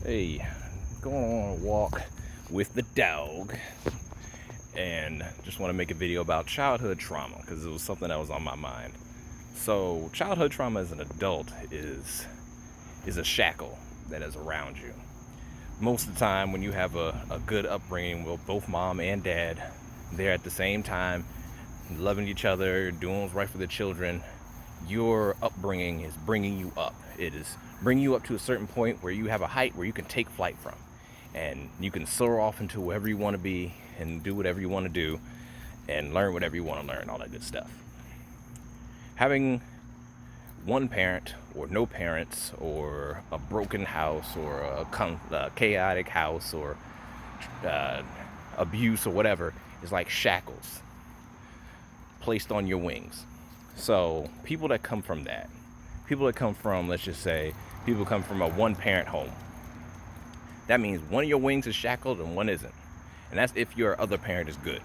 Hey, going on a walk with the dog, and just want to make a video about childhood trauma because it was something that was on my mind. So, childhood trauma as an adult is a shackle that is around you. Most of the time, when you have a good upbringing with both mom and dad, they're at the same time loving each other, doing what's right for the children. Your upbringing is bringing you up. It is bringing you up to a certain point where you have a height where you can take flight from, and you can soar off into wherever you want to be and do whatever you want to do and learn whatever you want to learn, all that good stuff. Having one parent or no parents or a broken house or a chaotic house or abuse or whatever is like shackles placed on your wings. So people that come from that, people that come from, let's just say, people come from a one-parent home, that means one of your wings is shackled and one isn't. And that's if your other parent is good.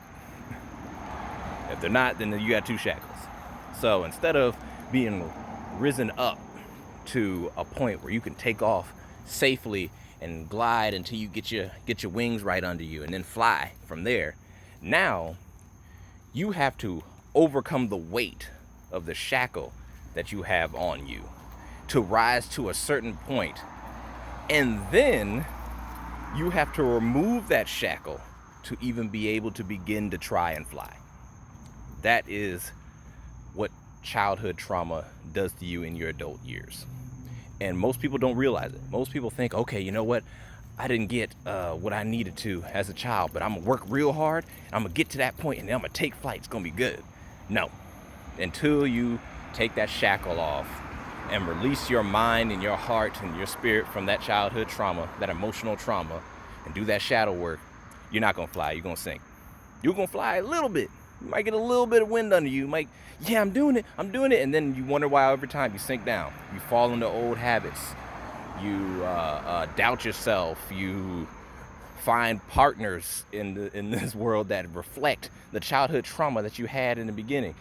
If they're not, then you got two shackles. So instead of being risen up to a point where you can take off safely and glide until you get your wings right under you and then fly from there, now you have to overcome the weight of the shackle that you have on you to rise to a certain point. And then you have to remove that shackle to even be able to begin to try and fly. That is what childhood trauma does to you in your adult years. And most people don't realize it. Most people think, okay, you know what? I didn't get what I needed to as a child, but I'm gonna work real hard. I'm gonna get to that point and then I'm gonna take flight. It's gonna be good. No, until you take that shackle off and release your mind and your heart and your spirit from that childhood trauma, that emotional trauma, and do that shadow work, you're not gonna fly. You're gonna sink. You're gonna fly a little bit. You might get a little bit of wind under you. You might, yeah, I'm doing it, and then you wonder why every time you sink down. You fall into old habits. You doubt yourself. You find partners in this world that reflect the childhood trauma that you had in the beginning,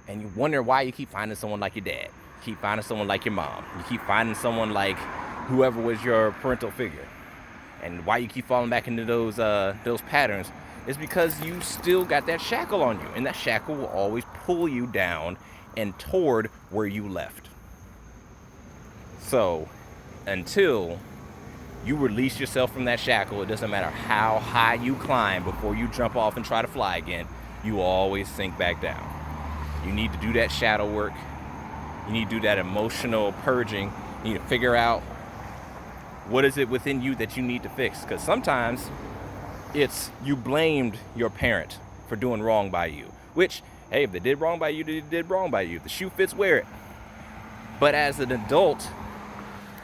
and you wonder why you keep finding someone like your dad, you keep finding someone like your mom, you keep finding someone like whoever was your parental figure, and why you keep falling back into those patterns is because you still got that shackle on you, and that shackle will always pull you down and toward where you left. So until you release yourself from that shackle, it doesn't matter how high you climb before you jump off and try to fly again, you will always sink back down. You need to do that shadow work. You need to do that emotional purging. You need to figure out what is it within you that you need to fix. Because sometimes it's you blamed your parent for doing wrong by you. Which, hey, if they did wrong by you, they did wrong by you. If the shoe fits, wear it. But as an adult,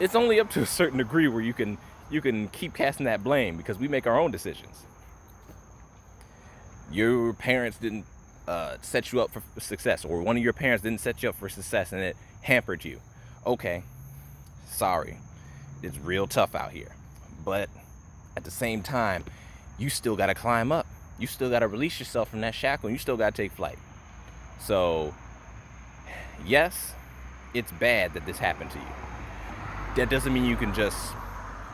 it's only up to a certain degree where you can keep casting that blame, because we make our own decisions. Your parents didn't set you up for success, or one of your parents didn't set you up for success and it hampered you. Okay, sorry. It's real tough out here. But at the same time, you still got to climb up. You still got to release yourself from that shackle, and you still got to take flight. So, yes, it's bad that this happened to you. That doesn't mean you can just,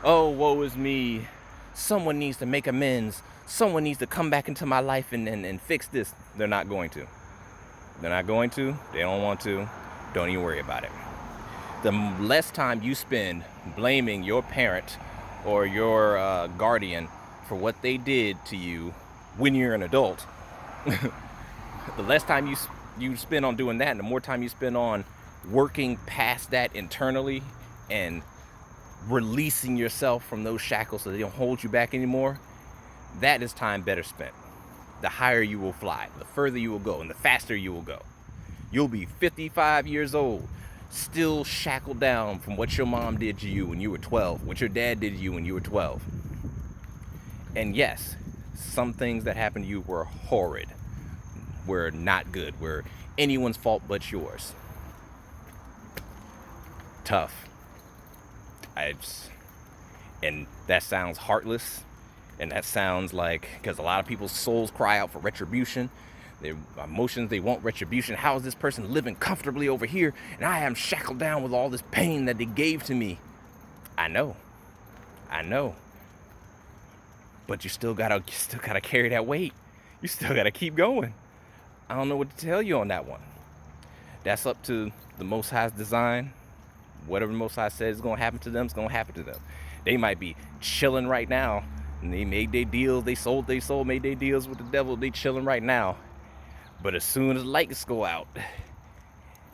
oh, woe is me. Someone needs to make amends. Someone needs to come back into my life and fix this. They're not going to. They're not going to. They don't want to. Don't even worry about it. The less time you spend blaming your parent or your guardian for what they did to you when you're an adult, the less time you spend on doing that, and the more time you spend on working past that internally and releasing yourself from those shackles so they don't hold you back anymore, that is time better spent. The higher you will fly, the further you will go, and the faster you will go. You'll be 55 years old, still shackled down from what your mom did to you when you were 12, what your dad did to you when you were 12. And yes, some things that happened to you were horrid, were not good, were anyone's fault but yours. Tough. And that sounds heartless, and that sounds like, because a lot of people's souls cry out for retribution. Their emotions, they want retribution. How is this person living comfortably over here and I am shackled down with all this pain that they gave to me? I know. I know. But you still gotta carry that weight. You still gotta keep going. I don't know what to tell you on that one. That's up to the Most High's design. Whatever the Most High says is gonna happen to them, it's gonna happen to them. They might be chilling right now, and they made their deals, they sold their soul, made their deals with the devil, they chilling right now. But as soon as lights go out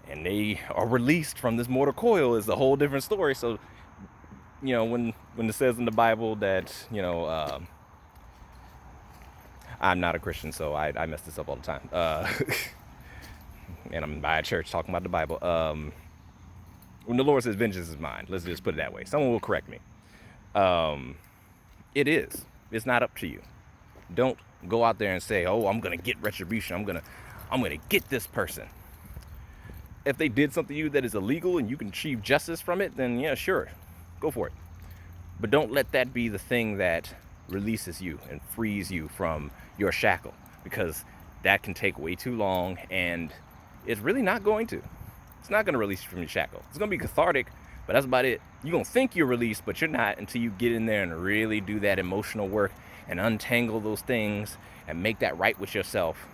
and they are released from this mortal coil, is a whole different story. So, when it says in the Bible that, I'm not a Christian, so I mess this up all the time. And I'm by a church talking about the Bible. When the Lord says vengeance is mine, let's just put it that way. Someone will correct me. It is. It's not up to you. Don't go out there and say, "Oh, I'm gonna get retribution. I'm gonna get this person." If they did something to you that is illegal and you can achieve justice from it, then yeah, sure, go for it. But don't let that be the thing that releases you and frees you from your shackle, because that can take way too long, and it's really not going to. It's not going to release you from your shackle. It's going to be cathartic, but that's about it. You're going to think you're released, but you're not until you get in there and really do that emotional work and untangle those things and make that right with yourself.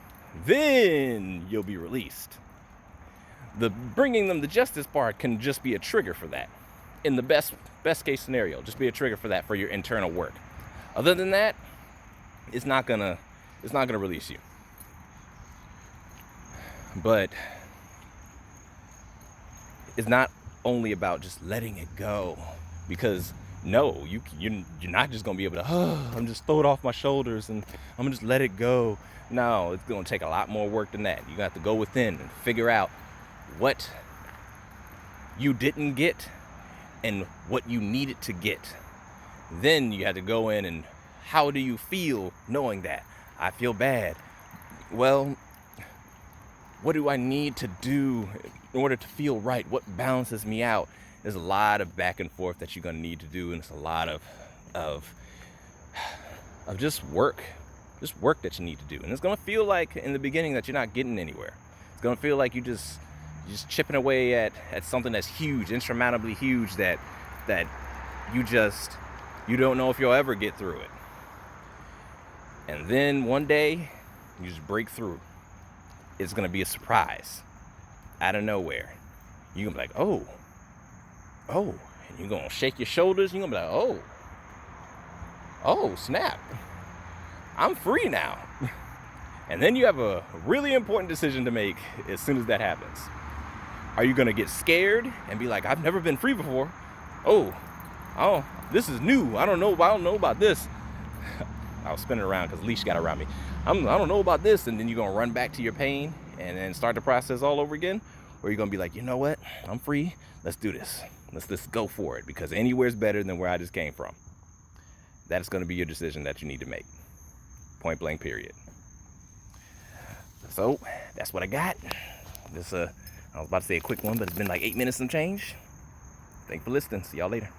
Then you'll be released. The bringing them to justice part can just be a trigger for that. In the best case scenario, just be a trigger for that, for your internal work. Other than that, it's not gonna release you. But it's not only about just letting it go, because no, you're not just gonna be able to, I'm just throw it off my shoulders and I'm gonna just let it go. No, it's gonna take a lot more work than that. You got to go within and figure out what you didn't get and what you needed to get. Then you have to go in and, how do you feel knowing that? I feel bad. Well, what do I need to do in order to feel right? What balances me out? There's a lot of back and forth that you're going to need to do, and it's a lot of just work that you need to do. And it's going to feel like in the beginning that you're not getting anywhere. It's going to feel like you're just chipping away at something that's huge, insurmountably huge, that you don't know if you'll ever get through it. And then one day you just break through. It's going to be a surprise out of nowhere. You're going to be like, oh, and you're going to shake your shoulders. You're going to be like, oh, snap. I'm free now. And then you have a really important decision to make as soon as that happens. Are you going to get scared and be like, I've never been free before? Oh, this is new. I don't know about this. I was spinning around because Leash got around me. I don't know about this. And then you're going to run back to your pain and then start the process all over again. Or you're going to be like, you know what? I'm free. Let's do this. Let's go for it, because anywhere's better than where I just came from. That's going to be your decision that you need to make. Point blank, period. So that's what I got. I was about to say a quick one, but it's been like 8 minutes and change. Thanks for listening. See y'all later.